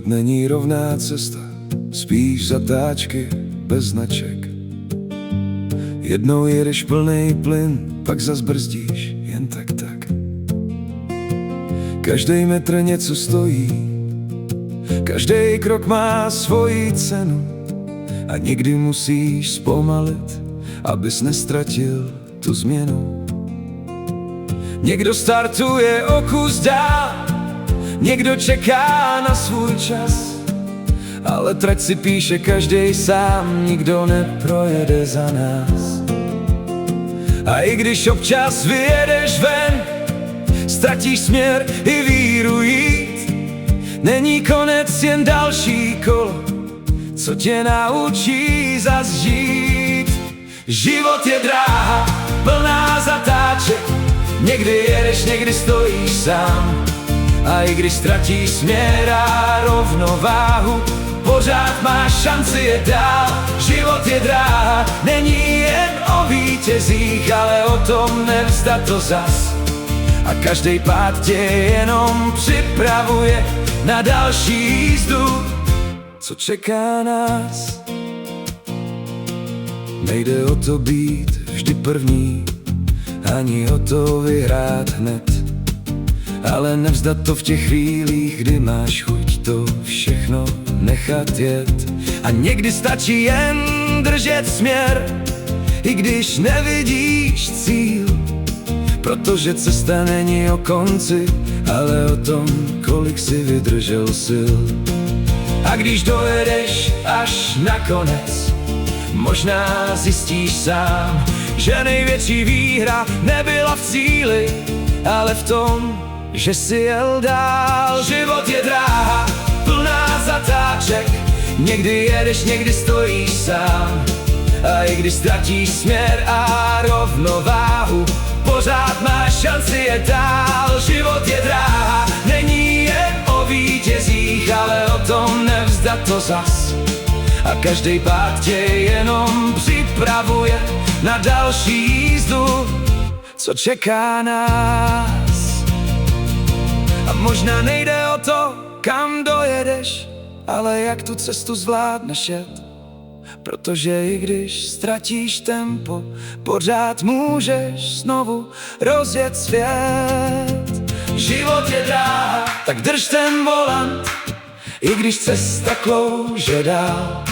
Život není rovná cesta, spíš zatáčky bez značek. Jednou jedeš plnej plyn, pak zas brzdíš jen tak. Každý metr něco stojí, každý krok má svoji cenu a někdy musíš zpomalit, abys nestratil tu změnu. Někdo startuje o kus dál, někdo čeká na svůj čas, ale trať si píše každý sám, nikdo neprojede za nás. A i když občas vyjedeš ven, ztratíš směr i víru jít, není konec, jen další kolo, co tě naučí zas žít. Život je dráha, plná zatáček, někdy jedeš, někdy stojíš sám. A i když ztratíš směr a rovnováhu, pořád máš šanci jet dál. Život je dráha, není jen o vítězích, ale o tom nevzdat to zas. A každý pád tě jenom připravuje na další jízdu, co čeká nás. Nejde o to být vždy první, ani o to vyhrát hned, ale nevzdat to v těch chvílích, kdy máš chuť to všechno nechat jet. A někdy stačí jen držet směr, i když nevidíš cíl, protože cesta není o konci, ale o tom, kolik si vydržel sil. A když dojedeš až na konec, možná zjistíš sám, že největší výhra nebyla v cíli, ale v tom, že si jel dál. Život je dráha, plná zatáček, někdy jedeš, někdy stojíš sám. A i když ztratíš směr a rovnováhu, pořád máš šanci jet dál. Život je dráha, není jen o vítězích, ale o tom nevzdat to zas. A každý pád tě jenom připravuje na další jízdu, co čeká nás. A možná nejde o to, kam dojedeš, ale jak tu cestu zvládneš jet. Protože i když ztratíš tempo, pořád můžeš znovu rozjet svět. Život je dráha, tak drž ten volant, i když cesta klouže dál.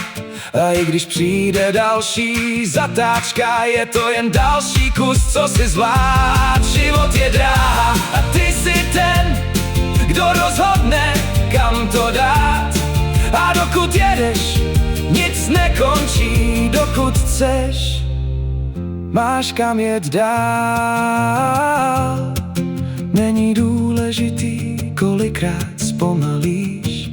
A i když přijde další zatáčka, je to jen další kus, co si zvlád. Život je dráha a ty jsi ten, kdo rozhodne, kam to dát. A dokud jedeš, nic nekončí, dokud chceš, máš kam jet dál. Není důležitý, kolikrát zpomalíš,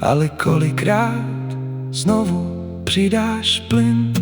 ale kolikrát znovu přidáš plyn.